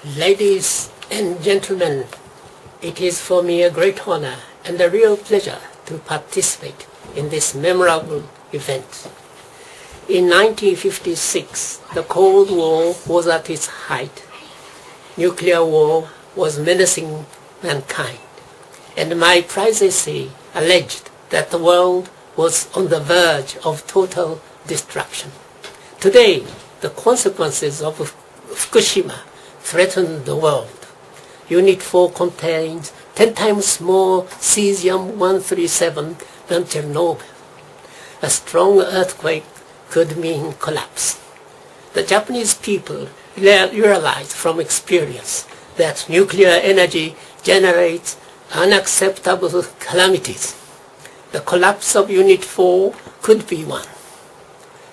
Ladies and gentlemen, it is for me a great honor and a real pleasure to participate in this memorable event. In 1956, the Cold War was at its height. Nuclear war was menacing mankind, and my prize essay alleged that the world was on the verge of total destruction. Today, the consequences of Fukushima threaten the world. Unit 4 contains 10 times more cesium-137 than Chernobyl. A strong earthquake could mean collapse. The Japanese people realized from experience that nuclear energy generates unacceptable calamities. The collapse of Unit 4 could be one.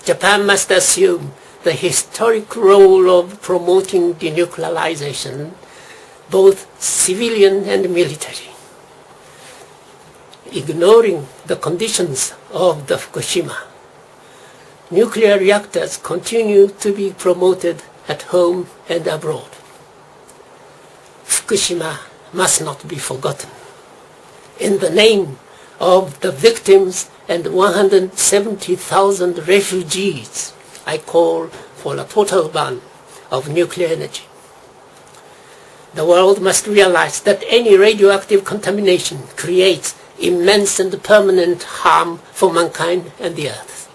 Japan must assume the historic role of promoting denuclearization, both civilian and military. Ignoring the conditions of the Fukushima, nuclear reactors continue to be promoted at home and abroad. Fukushima must not be forgotten. In the name of the victims and 170,000 refugees, I call for a total ban of nuclear energy. The world must realize that any radioactive contamination creates immense and permanent harm for mankind and the earth.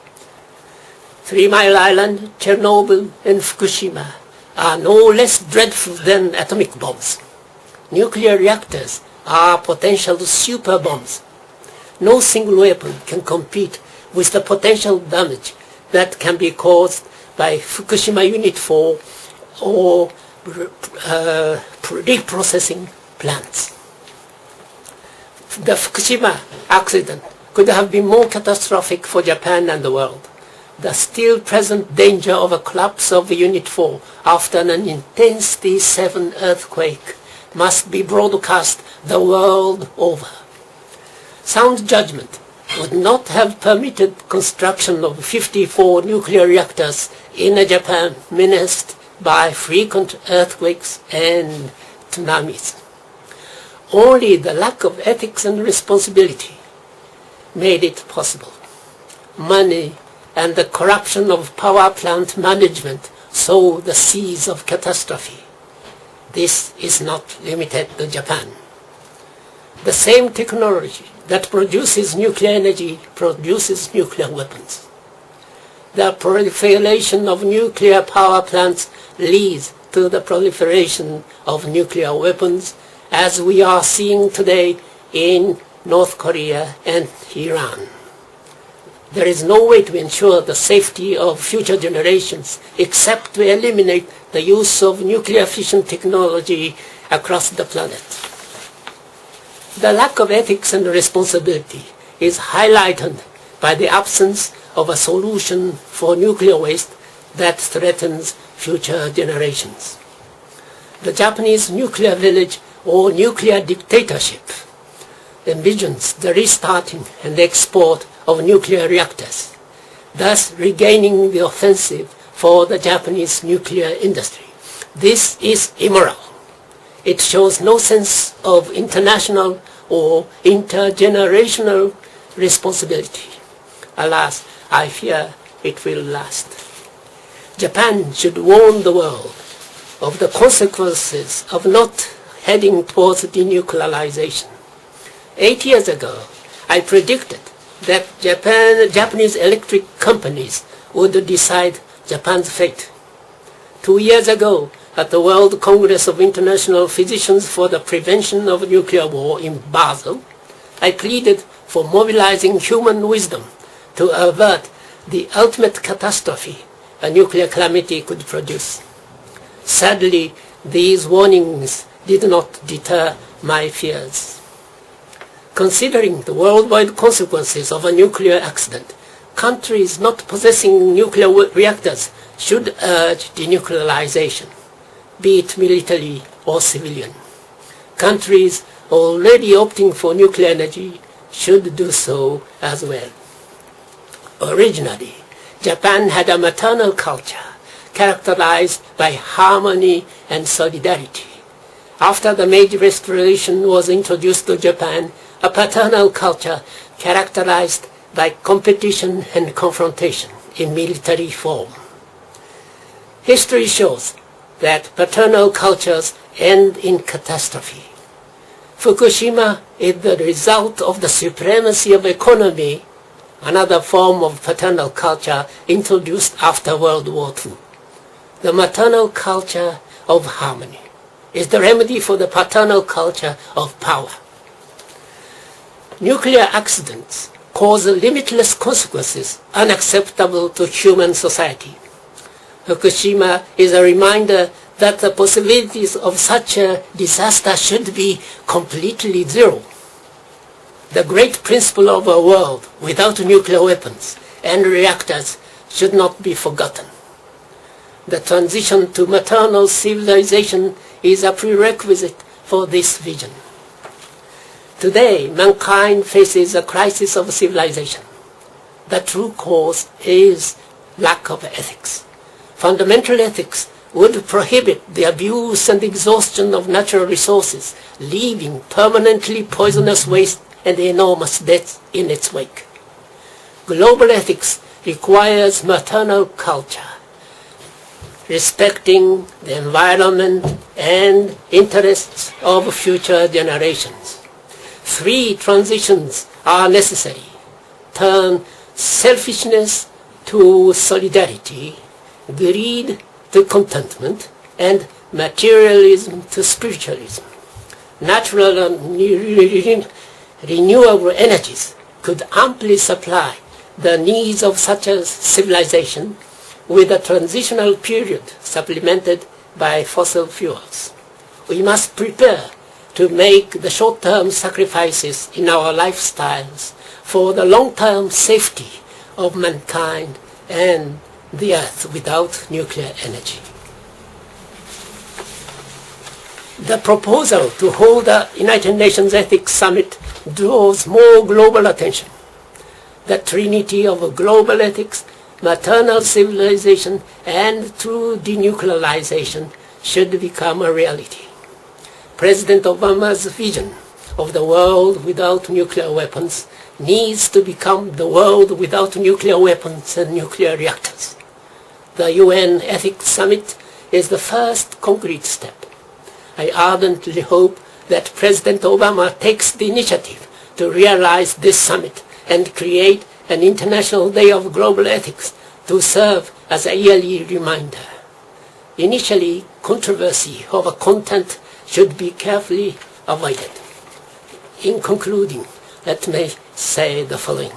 3 Mile Island, Chernobyl, and Fukushima are no less dreadful than atomic bombs. Nuclear reactors are potential super bombs. No single weapon can compete with the potential damage that can be caused by Fukushima Unit 4 or reprocessing plants. The Fukushima accident could have been more catastrophic for Japan and the world. The still present danger of a collapse of Unit 4 after an intensity 7 earthquake must be broadcast the world over. Sound judgment would not have permitted construction of 54 nuclear reactors in a Japan menaced by frequent earthquakes and tsunamis. Only the lack of ethics and responsibility made it possible. Money and the corruption of power plant management sow the seeds of catastrophe. This is not limited to Japan. The same technology that produces nuclear energy produces nuclear weapons. The proliferation of nuclear power plants leads to the proliferation of nuclear weapons, as we are seeing today in North Korea and Iran. There is no way to ensure the safety of future generations except to eliminate the use of nuclear fission technology across the planet. The lack of ethics and responsibility is highlighted by the absence of a solution for nuclear waste that threatens future generations. The Japanese nuclear village or nuclear dictatorship envisions the restarting and export of nuclear reactors, thus regaining the offensive for the Japanese nuclear industry. This is immoral. It shows no sense of international or intergenerational responsibility. Alas, I fear it will last. Japan should warn the world of the consequences of not heading towards denuclearization. 8 years ago, I predicted that Japanese electric companies would decide Japan's fate. 2 years ago, at the World Congress of International Physicians for the Prevention of Nuclear War in Basel, I pleaded for mobilizing human wisdom to avert the ultimate catastrophe a nuclear calamity could produce. Sadly, these warnings did not deter my fears. Considering the worldwide consequences of a nuclear accident, countries not possessing nuclear reactors should urge denuclearization, be it military or civilian. Countries already opting for nuclear energy should do so as well. Originally, Japan had a maternal culture characterized by harmony and solidarity. After the Meiji Restoration was introduced to Japan, a paternal culture characterized by competition and confrontation in military form. History shows that paternal cultures end in catastrophe. Fukushima is the result of the supremacy of economy, another form of paternal culture introduced after World War II. The maternal culture of harmony is the remedy for the paternal culture of power. Nuclear accidents cause limitless consequences unacceptable to human society. Fukushima is a reminder that the possibilities of such a disaster should be completely zero. The great principle of a world without nuclear weapons and reactors should not be forgotten. The transition to maternal civilization is a prerequisite for this vision. Today, mankind faces a crisis of civilization. The true cause is lack of ethics. Fundamental ethics would prohibit the abuse and exhaustion of natural resources, leaving permanently poisonous waste and enormous debts in its wake. Global ethics requires maternal culture, respecting the environment and interests of future generations. Three transitions are necessary. Turn selfishness to solidarity, greed to contentment, and materialism to spiritualism. Natural and renewable energies could amply supply the needs of such a civilization, with a transitional period supplemented by fossil fuels. We must prepare to make the short-term sacrifices in our lifestyles for the long-term safety of mankind and the earth without nuclear energy. The proposal to hold a United Nations Ethics Summit draws more global attention. The trinity of global ethics, maternal civilization, and true denuclearization should become a reality. President Obama's vision of the world without nuclear weapons needs to become the world without nuclear weapons and nuclear reactors. The UN Ethics Summit is the first concrete step. I ardently hope that President Obama takes the initiative to realize this summit and create an International Day of Global Ethics to serve as a yearly reminder. Initially, controversy over content should be carefully avoided. In concluding, let me say the following.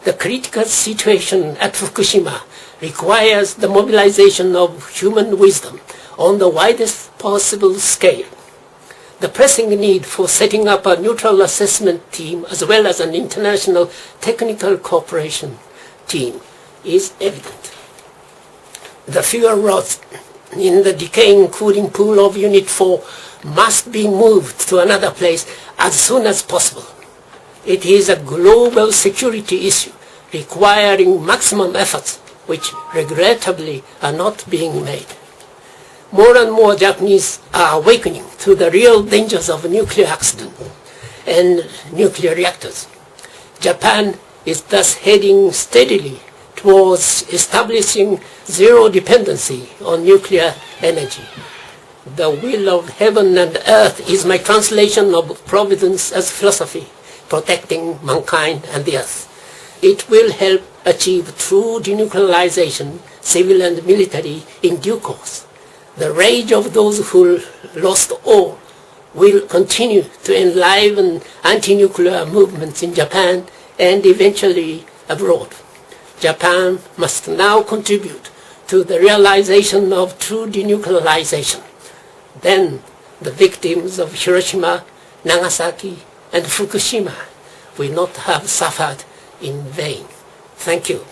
The critical situation at Fukushima requires the mobilization of human wisdom on the widest possible scale. The pressing need for setting up a neutral assessment team as well as an international technical cooperation team is evident. The fuel rods in the decaying cooling pool of Unit 4 must be moved to another place as soon as possible. It is a global security issue requiring maximum efforts, which regrettably are not being made. More and more Japanese are awakening to the real dangers of nuclear accident and nuclear reactors. Japan is thus heading steadily towards establishing zero dependency on nuclear energy. The will of heaven and earth is my translation of Providence as philosophy, protecting mankind and the earth. It will help achieve true denuclearization, civil and military, in due course. The rage of those who lost all will continue to enliven anti-nuclear movements in Japan and eventually abroad. Japan must now contribute to the realization of true denuclearization. Then the victims of Hiroshima, Nagasaki, and Fukushima will not have suffered in vain. Thank you.